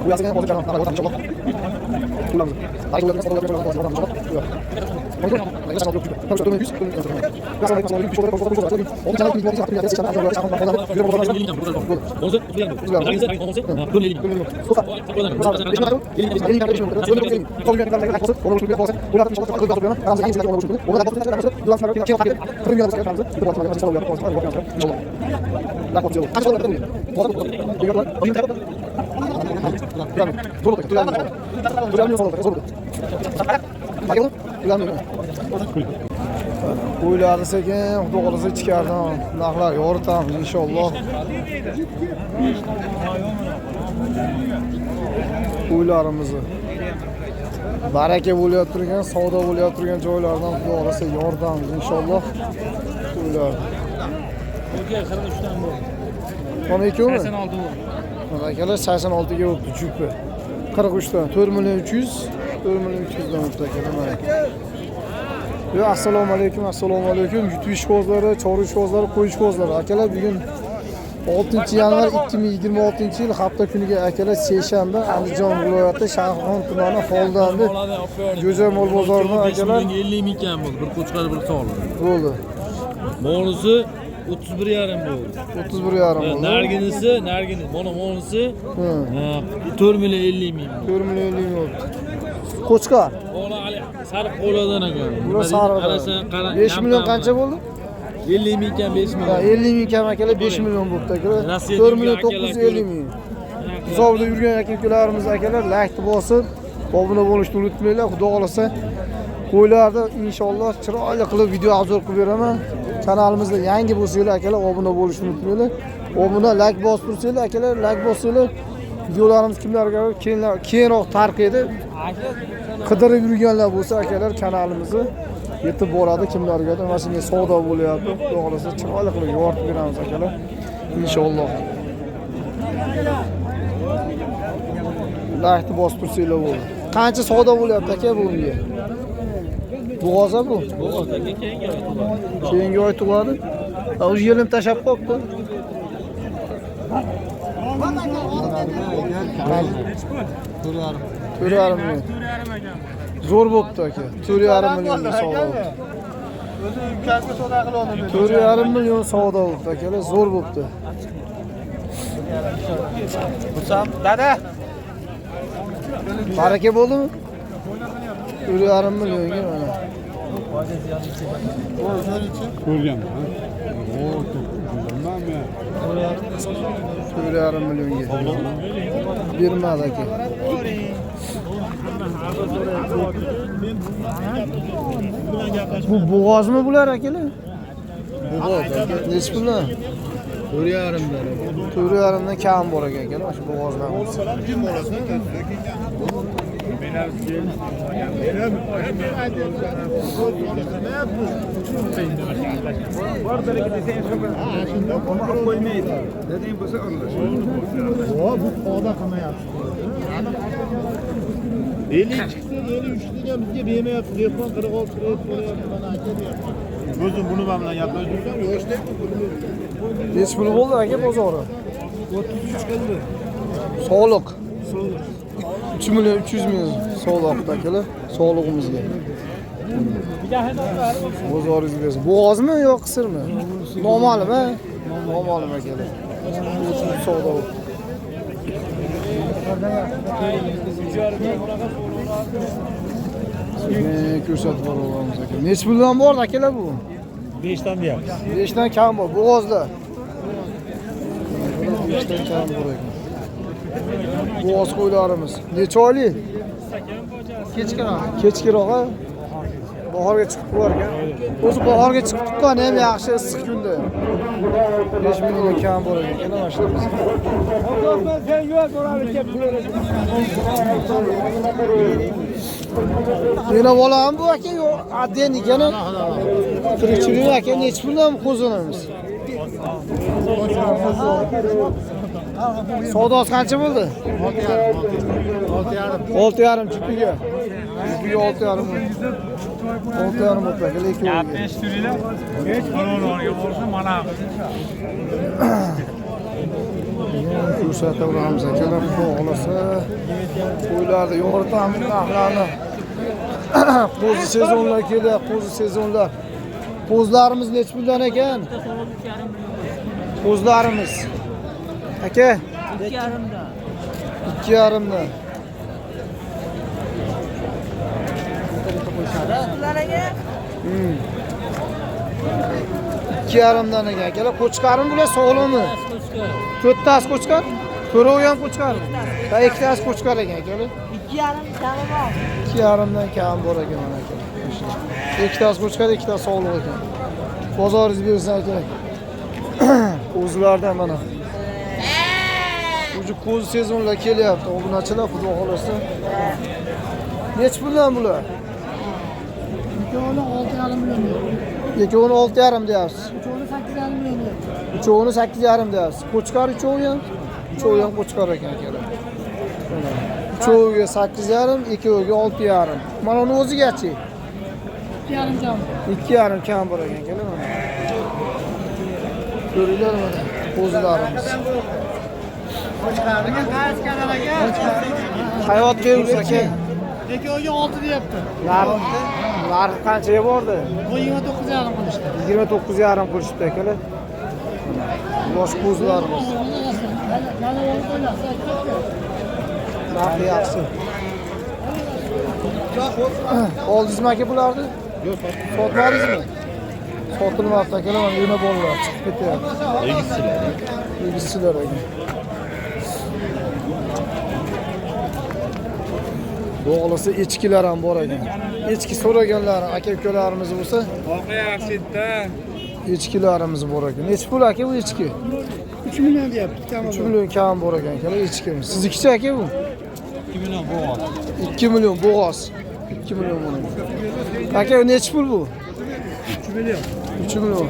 Bu yazı gene olacak canım. İnşallah. Kullanırız. Hayır, kullanırız. Qo'ylarni sekin xudo xolasa ichkaridan narxlar yoritamiz inshaalloh. Qo'ylarimizni baraka bo'layotib turgan, savdo bo'layotib turgan joylardan xudo xolasa yoritamiz inshaalloh. Qo'ylar. Yo'q, 43 dan bu. Mana ikkovi? 86 bu. Mana akalar 86 ga o'tdi jupi. 43 dan 4 million 300, 4 million 300 dan o'tdi akalar mana. Yo, assalomu alaykum, assalomu alaykum. YouTube ishqozlari, chorva ishqozlari, qo'y ishqozlari. Akalar bugun 6-yanvar 2026-yil hafta kuniga akalar seshanba Andijon viloyati Shahrixon tumani Xoldandi Go'ja mol bozorida akalar 50 ming kam bo'ldi. Bir qo'chqar, bir sog'liq. bo'ldi. Monusi 31,5 bo'ldi. 31,5 bo'ldi. Narginisi, mana monusi 4 million 50 ming. 4 million 50 ming bo'ldi. Qo'chqar. Ola sariq qo'ladan ekan. Bular sariq. 5 million qancha bo'ldi? 50 ming kam 5 million. 50 ming kam akalar 5 million bo'ldi akalar. 4 million 950 ming. Zavda yurgan aka-ukalarimiz akalar like bosib, obuna bo'lishni unutmanglar. Xudo xolasa qo'ylarda inshaalloh chiroyli qilib video obzor qilib beraman. Kanalimizda yangi bo'lsanglar akalar obuna bo'lishni unutmanglar. Obuna like bosib tursanglar akalar, like bossanglar videolarimiz kimlarga keyinroq tarqaydi. Qidirib yurganlar bo'lsa akalar kanalimizni yetib boradi kimlargadir. Mana shunday savdo bo'lyapti. Xudo xolasa chiroyli qilib yoritib beramiz akalar. Inshaalloh. Lahti bosib tursanglar bo'ldi. Qancha savdo bo'lyapti aka bunga? Bo'g'oz bu? Bo'g'oz aka keyingi oy tug'adi. Keyingi oy tug'adi. O'sha yelim tashab qo'yibdi. To'rt million. Zo'r bo'pti aka. 4,5 millionga savdo bo'ldi. O'zi imkonsiz savdo qiladi. 4,5 million savdo bo'ldi akalar, zo'r bo'pti. Bo'lsam, dada. Baraka bo'ldimi? 4,5 millionga mana. Ko'rgan. O, bilmam 4,5 millionga. Bermadi aka. Bu bo'g'ozmi bular akalar? Bo'g'oz aka. Nech puldan? 4,5 dan. 4,5 dan kam bor ekan akalar, shu bo'g'ozdan. Bizga bermayapti. Telefon 46 so'rayapti, mana aka deyapti. O'zim buni bilan gaplashib yurdim, yo'qda. Nech pul bo'ldi aka bozori? 33 qildi. Sog'liq. 3 million 300 ming sog'liq akalar, sog'lig'imizga. Bozoringizga bersin. Bo'g'ozmi yo qisirmi? Noma'lum-a? Noma'lum akalar. Savdo. Ko'rsatib boramiz aka. Nech puldan bor akalar bu? 5 dan deyapti. 5 dan kam bor, bo'g'ozda. 5 dan kam bor ekan. Bo'g'oz qo'ylarimiz. Necha oylik? Kechkiroq, ha? Bahorga chiqib qo'yarkan. O'zi bahorga chiqibdi-ku, ham yaxshi issiq kunda. 5 million kam bor ekan, mana shu. Sen yo'l boradi deb Yana bolam bu aka yo'q. Adden ekani. Tirikchilik aka nech puldan qo'zonamiz? Savdosi qancha bo'ldi? 6,5 jupiga. Jupiga 6,5. 6,5 bo'ldi aka, lekin. Gapni eshitdinglar? Hech qarorlarga borsa mana. Ko'rsataveramiz akalar, xudo xolasa. Qo'ylarni yo'g'irtamiz narxlarni. Qo'zi sezonlar kelyapti, qo'zi sezonlar. Qo'zlarimiz necha puldan ekan? Qo'zlarimiz. Aka, 2,5dan. 2,5dan. Ularga 2,5dan ekan akalar. Qo'chqarim bular sog'lommi? 4 tasi qo'chqar? 4 ham qo'chqar. Va 2 tasi qo'chqar ekan akalar. 2,5 kami bor. 2,5dan kam bor ekan mana aka. 2 tasi qo'chqar, 2 tasi sog'liq ekan. Bozoringiz bersin aka. O'zlardan mana. Uju ko'z sezonlar kelyapti. Obunachilar xudo xolasa. Nech puldan bular? Ikkovini 6,5 million. Ikkovini 6,5 deyapsiz. Uchovini 8,5 million. Uchovini 8,5 deyapsiz. Qo'chqar uchovi ham. Uchovi ham qo'chqar ekan akalar. Uchoviga 8,5, ikkoviga 6,5. Mana uni o'zigachi. 2,5 kam. 2,5 kam bor ekan akalar mana. Ko'ringlar mana qo'zlarimiz. Qo'chqarga qaysi kadar aka? Hayot beruvchi aka. Ikkoviga 6 deyapti. Narx qanchaga bordi? Bu 29,5 qilishdi. 29,5 qilishibdi akalar. Yosh qo'zlarimiz. Mana olib qo'yasiz aka. Narxi yaxshi. Oldingizmi aka bularni? Yo'q, Sotmadingizmi? Sotilmoqda akalar, mana yana bolalar chiqib ketyapti. Egizchilar ekan. Bo'g'lisi echkilar ham bor ekan. Echki so'raganlar aka-ukalarimiz bo'lsa, Voqea yaxshi-da. echkilarimiz bor ekan. Nech pul aka bu echki? 3 million deyapti. 3 million kam bor ekan akalar echkimiz. Siznikichi aka bu? 2 million bo'g'oz. 2 million bo'g'oz. 2 million mana. Aka nech pul bu? 3 million. 3 million.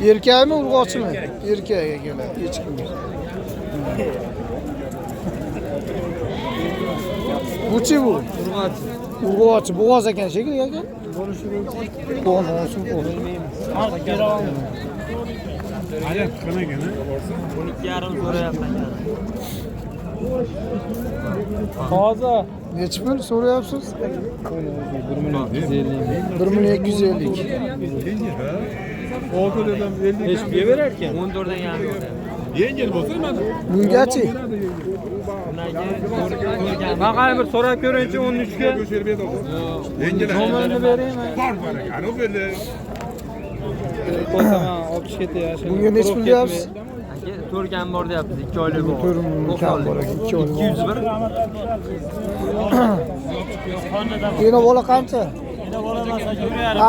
Erkakmi, urg'ochimi? Erkak akalar echkimiz. Buchi bu? Urg'ochi, bo'g'oz ekan shekilli aka. Bo'g'oz olsun bo'g'oz. Hadi qana gana. 12,5 so'rayapman. Hozir nech pul so'rayapsiz? 1 million 250. O'g'lidan 50. Hech pulga berar ekan. 14 dan ham yo'q. Yengil bo'lsa mana. Bungachi? Maqal bir so'rab ko'ringchi 13 ga. Yengil. Nomerini beraymi? Bor bor. Ana böyle. Qo'ysaman olib ketyapsiz. Bunga nech pul deyapsiz? Aka 4 kam bor deyapsiz. 2 oylik bor. 4 million kam bor ekan. 2 oylik. 201. Yana bola qancha?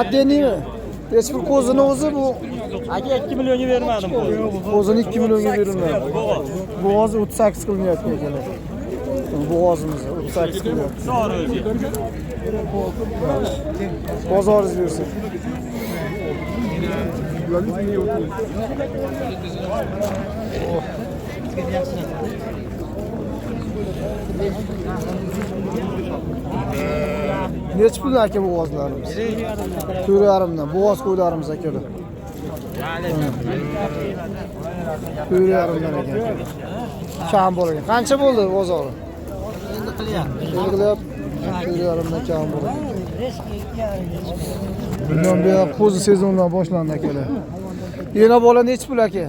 Addenimi? Nech pul qo'zini o'zi bu? Aka 2 millionga bermadim. Qo'zini 2 millionga berilmaydi. Bo'g'oz 38 qilinyapti akalar. Bo'g'ozimiz 38 qilyapti. Bozoringiz bersin. Nech pul aka bo'g'ozlarimiz? 4,5dan bo'g'oz qo'ylarimiz akalar. 4,5dan ekan. Kam bor ekan. Qancha bo'ldi bozori? Endi qilyapti. Endi qilyapti. 4,5dan kam bor ekan. Bundan buyon qo'zi sezondan boshlandi akalar. Yana bola nech pul aka?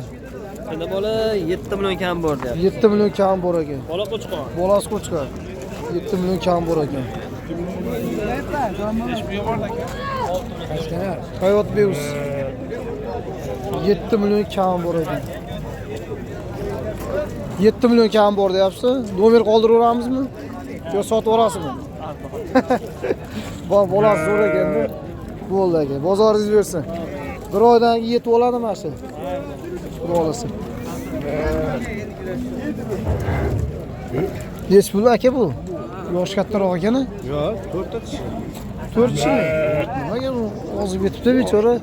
Endi bola 7 million kam bor deyapti. 7 million kam bor ekan. Bola qo'chqor. Bolasi qo'chqar. 7 million kam bor ekan. Hayot Beus 7 million kam bor ekan. 7 million kam bor deyapsiz. Nomer qoldiraveramizmi? Yo sotib yuborasizmi? Bolasi zo'r ekanda. Bo'ldi aka. Bozoringiz bersin. Bir oydan yetib oladi mana shu. Bolasi. Nech pul aka bu? Yosh kattaroq ekan-a? Yo'q, 4 ta tish. 4 kishi. Nimaga bu ozib ketibdi bechora?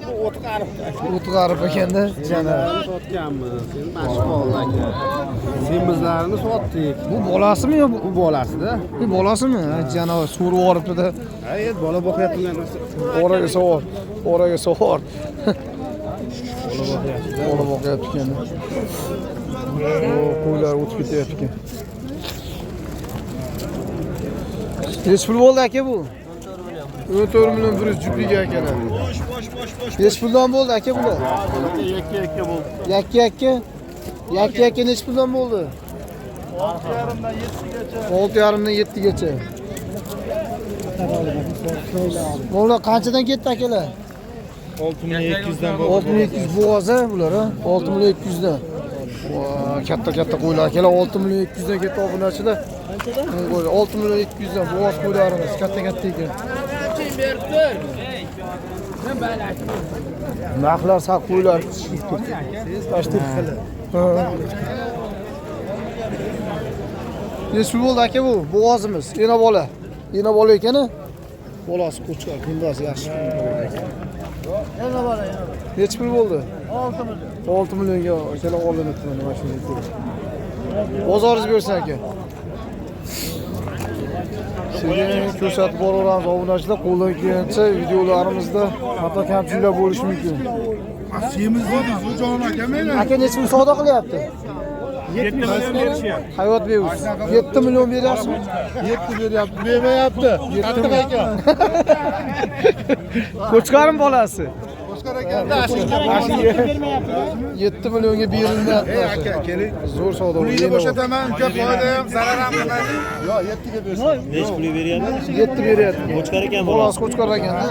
O'ti g'arib ekanda, jana. Sotganmiz. Sen mashq oldi aka. Semizlarni sotdik. Bu bolasimi yo bu? Bu bolasida. Bu bolasimi? Jana so'rib yuboribdi-da. Ay, bola boqyaptilar narsa. Oraga savol. Oraga savol. Bola boqyapti ekan. Qo'ylar o'tib ketyapti ekan. Nechi pul bo'ldi aka bu? 14 million 100 jupiga akalar. Nechi puldan bo'ldi aka bular? Yakka bo'ldi. Yakka nechi puldan bo'ldi? 6,5dan 7gacha. 6,5dan 7gacha. Bular qanchadan ketdi akalar? 6,200dan 6200 bo'g'oza bular ha? 6200dan. Katta qo'ylar akalar 6200dan ketdi obunachilar. 6200dan bo'g'oz qo'ylarimiz katta ekan. Narxlar sal qo'ylar. Tashtir qildi. Nechi bo'ldi aka bu? Bo'g'ozimiz. Ena bola ekan-a? Bolasi qo'chqor, kundasi yaxshi. Yana bola. Nechi pul bo'ldi? 6 million. 6 millionga akalar olinibdi mana shunday. Bozoringiz bersin aka. Sizga ko'rsatib boraveramiz obunachilar, qo'ldan kelgancha videolarimizda xato kamchiliklar bo'lishi mumkin. Semiz dedingiz, o'jon aka meni. Aka necha pul savdo qilyapti? 7 million berishyapti. Hayot bevus. 7 million beryapsizmi? 7 beryapti, bermayapti. Qattiq ekan. Qo'chqorim bolasi. Qo'chqor ekanda. 7 millionga berilmayapti. Aka, keling. Zo'r savdo. Pulingni bo'shataman, uka foyda ham, zarar ham qilmaydi. Yo, 7 ga bersin. Nechi pul beryapti? 7 beryapti. Qo'chqor ekan Bolasi qo'chqor ekan-da.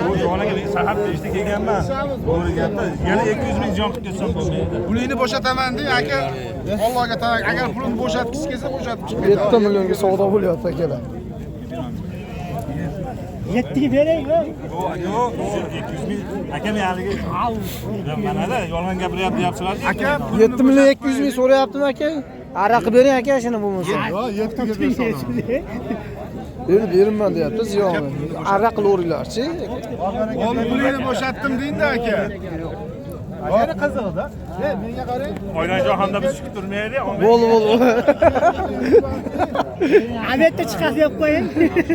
Bu joniga sahar 5 da kelganman. To'g'ri gapda. Yana 200 ming jon qilib ketsam bo'lmaydi. Pulingni bo'shataman deng, aka. Allohga tavak. Agar pulini bo'shatgisi kelsa, bo'shatib chiqib 7 millionga savdo bo'lyapti akalar. 7 ga bering. Yo'q, 200 ming. Akam haligi manada yolg'on gapiryapti deyapsizlar. aka. 7 million 200 ming so'rayaptimi aka? Araq bering aka shuni bo'lmasa. Yo, 7 ga bersin. Berimman deyapti ziyoni. Araq lo'rilarchi. Oğlum pulingni bo'shatdim deydi aka. Yana qizig'ida. Menga qarang. Oydan jahonda biz chiqib turmaydi. Bo'ldi. Albatta chiqasiz deb qo'ying.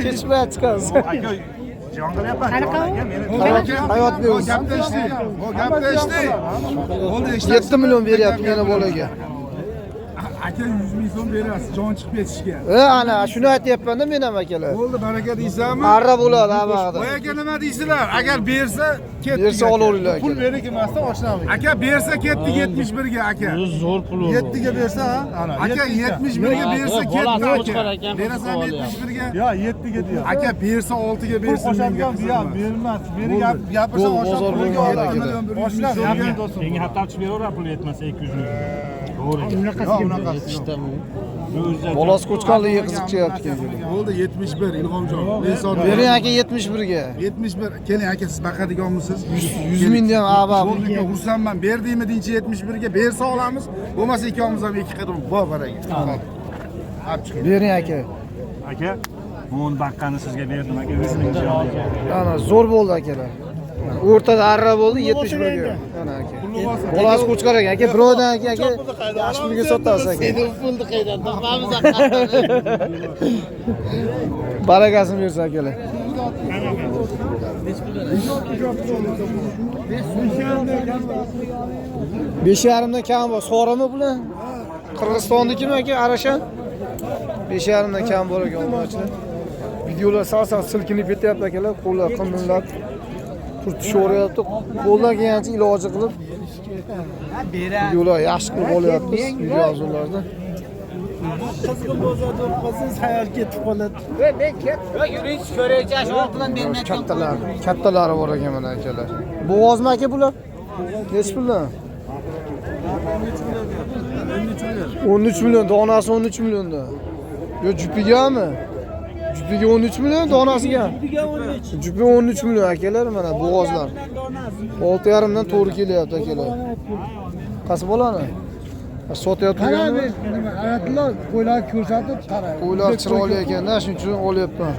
Kechmay chiqasiz. Aka jon qilyapman. Hayot bevus. Gapda eshitdik. O gapda eshitdik. Bo'ldi, eshitdik. 7 million beryapti yana bolaga. Aka 100 ming so'm berasiz, jon chiqib ketishga. Ana shuni aytyapman-da men ham akalar. Bo'ldi, baraka deysanmi? Arra bo'ladi abag'ida. Voy aka nima deysizlar? Agar bersa, ketdi. Bersa olaveringlar Pul aka. berik emasdan oshnamiz. Aka bersa ketdi 71 ga aka. Zo'r pul. 7 ga bersa, ha? Ana. Aka 71 ga bersa ketdi qo'chqor aka. ekan, Berasan 71 ga. Yo, 7 ga deyapti. Aka bersa 6 ga Pul bersin. qo'shadigan buyoq bermas. Beri gapirsa Bo'ldi, bozor oshna bo'lmaydi pulga aka. oladi. Oshna yamin do'stim. Menga hattochi beraverar pul yetmasa 200 ming. To'g'ri. Bolasi qo'chqorligi qiziqchyapti. Bo'ldi 71 Ilg'omjon. Men sotdim. Bering aka 71 ga. 71. Keling aka siz baqadiganmisiz? 100 mingdan aba. Bo'ldi, ursanman. Berdingmi deyinchi 71 ga bersa olamiz. Bo'lmasa ikkovimiz ham 2 qadim bor baraga. Olib chiqing. Bering aka. Aka, o'n baqqani sizga berdim aka 100 ming jon. Ana zo'r bo'ldi akalar. O'rtada arra bo'ldi 71 ga. Ana aka. Bolasi qo'chqor ekan. Aka birovdan aka yaxshi pulga sotasiz aka. Pulni qaydan topamiz? Barakasini bersin akalar. Besh yarimdan kam bor. So'rami bular? Qirg'izistonnikimi aka Arashan? 5,5dan kam bor ekan obunachilar. Videolar sal silkinib ketyapti akalar, qo'llar qimillab turtishaveryapti. Qo'ldan kelgancha iloji qilib videolar yaxshi qilib olyapmiz video avzorlarda. Qizg'in bo'lsa do'qqiz hayal ketib qoladi. Men yuring ko'raycha shu bilan bermayapman. Kattalari bor ekan mana akalar. Bo'g'ozmi aka bular? Nech puldan? 13 million, donasi 13 milliondan. Yo jupigami? Jupiga 13 million, donasiga. Jupi 13 million akalar mana bo'g'ozlar. 6,5dan to'g'ri kelyapti akalar. Qaysi bolani? Sotyapti-gami? Hayatlar qo'ylar ko'rsatib qarang. Qo'ylar chiroyli ekanda, shuning uchun olyapman.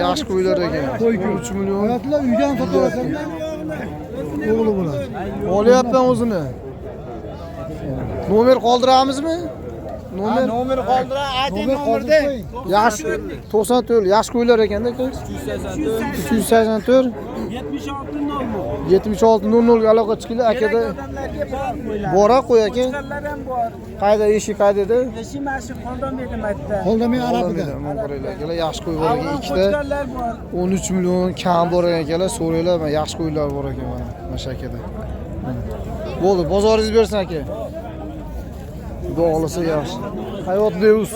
Yaxshi qo'ylar ekan. 13 million. Hayatlar uydan sotaversan. O'g'li bo'ladi. Olyapman o'zini. Nomer qoldiramizmi? Nomer Nomeri qoldir, ayting nomerni. yaş 94 yaş qo'ylar ekanda aka. 384 7600 ga aloqa chiqinglar akada. Odamlarga bor qo'ylar. Bora qo'y aka. Qo'shqarlar ham bor. Qayda eshik qaydada? Eshi mashi xondan berdim aytdi. Qo'ldami arabida. Men qaraylar akalar, yaxshi qo'y bor ekan ikkita. Qo'shqarlar bor. 13 million kam bor ekan akalar, so'ranglar, men yaxshi qo'ylar bor ekan mana mashakada. Bo'ldi, bozoringiz bersin aka. Xudo xolasa yaxshi. Hayot Deus.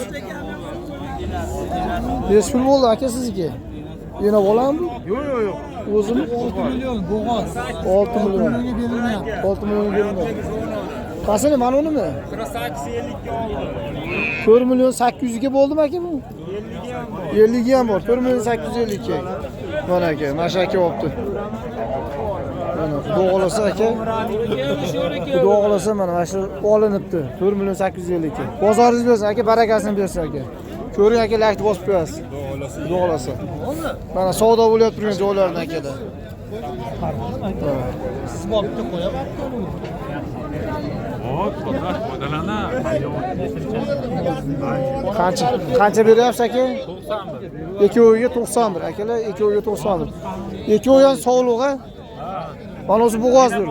Necha pul bo'ldi aka sizniki? Yana bolammi? Yo'q. O'zim 6 million bo'g'oz. 6 million. 6 million berilmaydi. Qasini mana unimi? 4 million 800 ga bo'ldimi aka bu? 50 ga ham bor. 4 million 850 ga. Mana aka, mashaka olibdi. Mana xudo xolasa aka. Xudo xolasa mana shu olinibdi. 4 million 850 ga. Bozoringiz bersin aka, barakasini bersin aka. Ko'ring aka, like bosib qo'yasiz. Xudo xolasa. Mana savdo bo'layotib turgan joylardan akada. Siz bitta qo'yapti. Qancha beryapsiz aka? 91. Ikkoviga 91 akalar, ikkoviga 91. Ikkovi ham sog'liq-a? Mana o'zi bo'g'ozdir.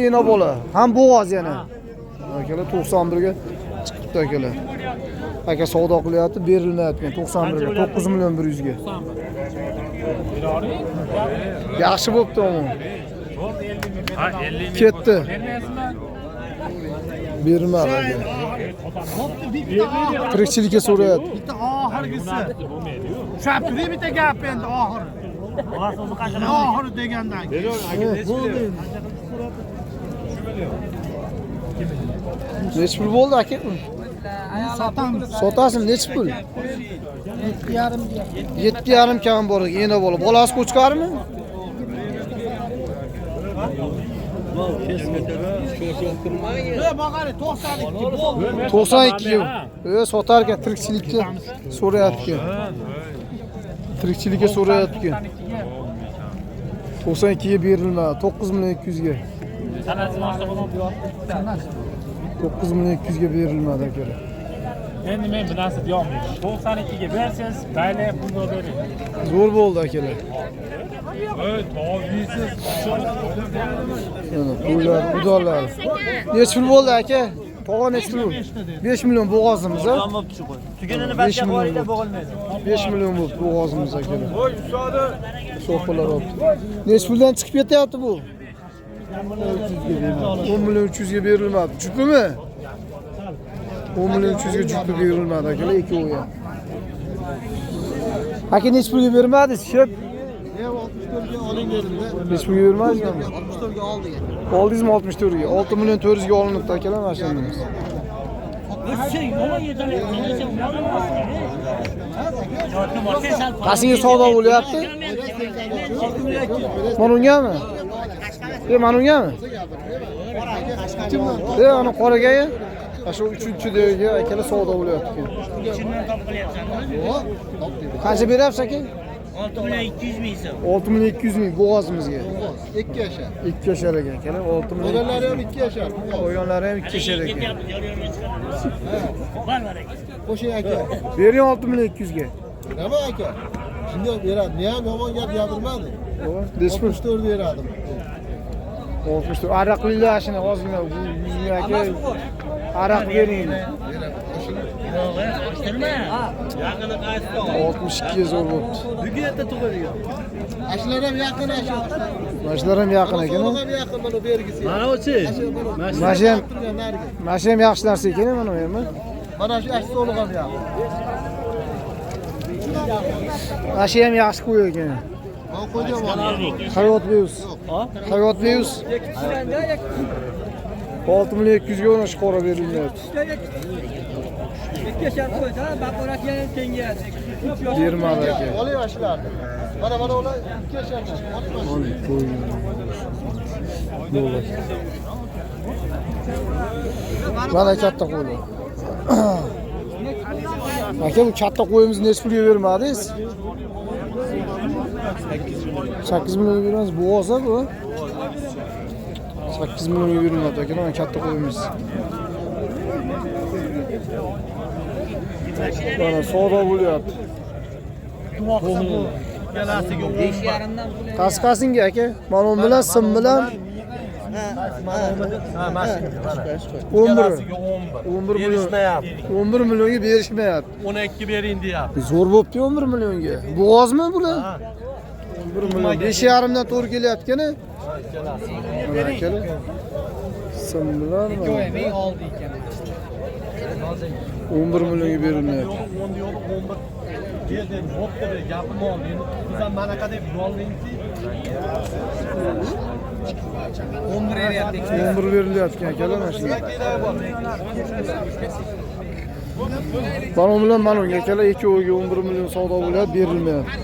Ena bola, ham bo'g'oz yana. Akalar 91 ga chiqibdi akalar. Aka savdo qilyapti, berilmayotgan 91 ga, 9 million 100 ga. Yaxshi bo'pti u. Ketdi. Bermadi aka. Tirikchilikka so'rayapti. Bitta oxirgisi. Shapri bitta gap endi oxiri. Oxiri degandan keyin. Necha pul bo'ldi aka? Sotamiz. Sotasizmi necha pul? 7,5. 7,5 kam bor ekan, yana bola. Bolasi qo'chqarmi? Bag'ari 92 92 ga. Sotar ekan, tirikchilikka so'rayapti ekan. Tirikchilikka so'rayapti ekan. 92 ga berilmadi, 9 million 200 ga. 9 million 200 ga berilmadi aka. Endi men bu narsa deyolmayman. 92 ga bersangiz, mayli pulni bering. Zo'r bo'ldi akalar. Mana pullar, udorlar. Necha pul bo'ldi aka? Tog'a necha pul? 5 million bo'g'ozimiz a? Tugunini barcha boyida bo'g'ilmaydi. 5 million bo'ldi bo'g'ozimiz akalar. Voy ustadi. So'qqilar oldi. Necha puldan chiqib ketyapti bu? 10 million 300 ga berilmadi. Juplimi? 10 million 300 ga jupli berilmadi akalar, ikkovi ham. Aka necha pulga bermadingiz? Shep. 64 ga oling dedim-da. Necha pulga bermadingizmi? 64 ga oldik. Oldingizmi 64 ga? 6 million 400 ga olinibdi akalar mashinamiz. Qasiga savdo bo'lyapti? Mana ungami? Mana ungami? Ana qoraga-ya? Shu 3-chi akalar savdo bo'lyapti ekan. Qancha beryapsiz aka? 6 million 200 ming so'm. 6 million 200 ming bo'g'ozimizga. 2 yashar. 2 yashar ekan akalar, 6 million. O'g'illari ham 2 yashar. O'g'illari ham 2 yashar ekan. Qo'shay aka. Bering 6 million 200 ga. Nima aka? Shunday beradi. Men ham yomon gap gapirmadim. Nechpul? 64 beradim. 64. Araq qilinglar shuni ozgina 100 ming aka. Araq bering. 62 ga zo'r bo'pti. Bugun erta tug'ilgan. Ashlar ham yaqin ashu. Mashlar ham yaqin ekan. Ham yaqin mana bergisi. Mana o'chi. Mashi ham yaxshi narsa ekan mana bu ham. Mana shu ash so'liq ham yaqin. Mashi ham yaxshi qo'y ekan. Men qo'ydim mana. Hayot Beus. Hayot Beus. 6 million 200 ga ona qora berilmayapti. Bermadi aka. Oling ashlarni. Mana ular 2 yashar. Oling qo'y. Bo'ldi. Mana katta qo'ylar. Aka bu katta qo'yimizni necha pulga bermadingiz? 8 million beramiz. Bo'g'oz bu. 8 millionga berilmadi aka, mana katta qo'yimiz. Mana savdo bo'lyapti. Qasqasinga aka. Mana bu bilan sim bilan 11 millionga berishmayapti. 12 bering deyapti. Zo'r bo'pti 11 millionga. Bu ozmi bular? 11 million 5,5 dan to'g'ri kelyapti-ku. Mana akalar. Sim bilan 11 millionga berilmayapti. 11 berilyapti akalar mana shu. Bana bilan mana unga akalar ikkoviga 11 million savdo bo'lyapti, berilmayapti.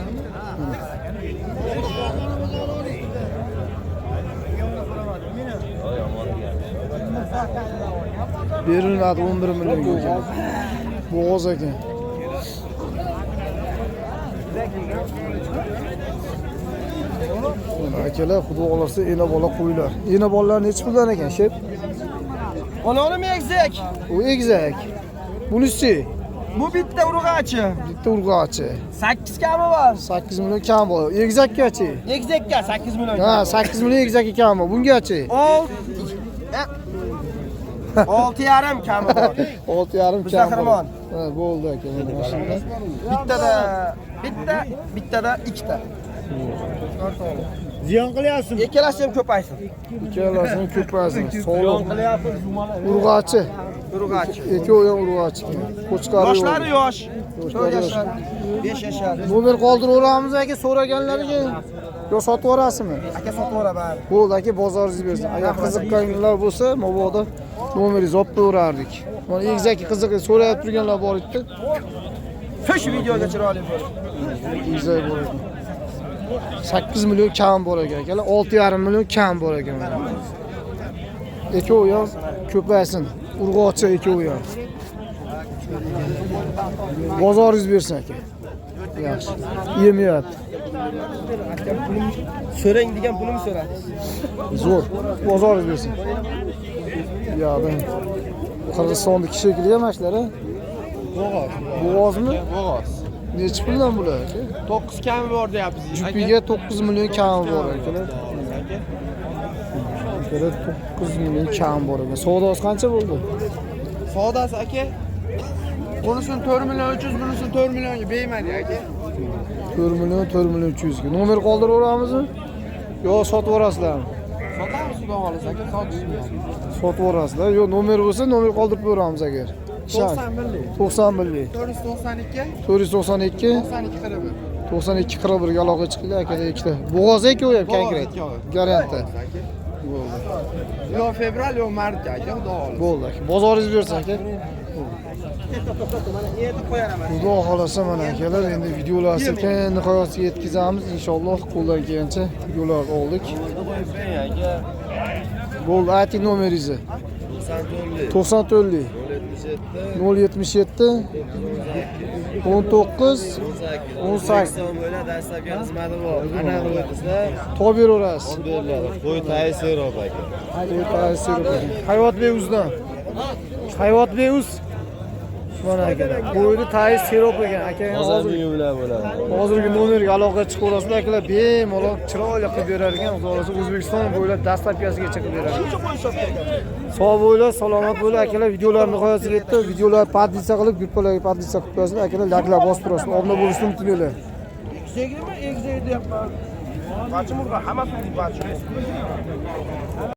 Berilmadi 11 millionga. Bu oz ekan. Akalar, xudo xolasa ena bola qo'ylar. Ena bolalar necha puldan ekan, shep? Onani mi egzak? U egzak. Bunisi Bu bitta urg'achi. bitta urg'ochi. 8 kami bor. 8 million kam bor. Egzakkachi. Egzakka 8 million. Ha, 8 million egzak kam bor. Bungachi? 6,5 kami bor. 6,5 kam. Qahramon. Ha, bo'ldi aka, mana mashina. Bittada ikkita. Ziyon qilyapsiz. Ikkalasi ham ko'paysin. Ikkalasini ko'paysin. Sog'lom. Urg'ochi. Urg'achi. Ikkovi ham urg'ochi. Qo'chqari. Yoshlari yosh. 4 yashar, 5 yashar. Nomer qoldiraveramiz aka, so'raganlarga. Yo sotib yuborasizmi? Aka sotib yuboraman. Bo'ldi aka, bozoringiz bersin. Agar qiziqqanlar bo'lsa, mabodo nomeringizni olib qo'yardik. Mana egzaki qiziqib so'rayib turganlar bor edi. Shu videoga chiroyli bo'ldi. Egzak bor ekan. 8 million kam bor ekan akalar, 6,5 million kam bor ekan mana. Ikkovi ham ko'paysin. Urg'ochi ikkovi ham. Bozoringiz bersin aka. Yaxshi. Yemayapti. So'rang degan pulni so'radi. Zo'r. Bozoringiz bersin. Yo'q, Qirg'izistonda shekilli emaslar, ha? Bo'g'ozmi? Bo'g'oz. Necha puldan bular aka? 9 kami bor deyapsiz. Jupiga 9 million kam bor akalar. Akalar 9 million kam bor ekan. Savdosi qancha bo'ldi? Savdosi aka. Bunisini 4 million 300, bunisini 4 millionga beymadi aka. 4 million 300 ga. Nomer qoldiraveramizmi? Yo sotib yuborasizlarmi? Sotamiz xudo xolasa aka, sotishmayapti. Sotib yuborasizlar. Yo nomer bo'lsa nomer qoldirib qo'yamiz agar. 91 492 492 92 41 ga aloqa chiqinglar akada ikkita. Bo'g'oz ikkovi ham konkret. Garanti. Bo'ldi. Yo fevral yo mart aka, xudo xolasa. Bo'ldi aka. Bozoringiz bersin aka. Mana yerda qo'yaraman. Xudo xolasa mana akalar, endi videolar sekin nihoyasiga yetkazamiz inshaalloh. Qo'ldan kelgancha videolar oldik. Bo'ldi, ayting nomeringizni. 94 077 19 18 To'g'ri beraverasiz. Qo'y tayyor aka. Hayvot Beuzdan. Hayvot Beuz. Mana akalar. Qo'yni tayiz sirop ekan. Aka hozirgi nomerga aloqa chiqaverasizlar akalar. Bemalol chiroyli qilib berar ekan. Xudosi O'zbekiston bo'ylab dastlabkasigacha qilib berar ekan. Sog' bo'linglar, salomat bo'linglar akalar. Videolar nihoyasiga yetdi. Videolar podpiska qilib, gruppalarga podpiska qilib qo'yasizlar akalar. Layklar bosib turasizlar. Obuna bo'lishni unutmanglar. Egzakmi? Egzak deyapman. Qancha murda hammasi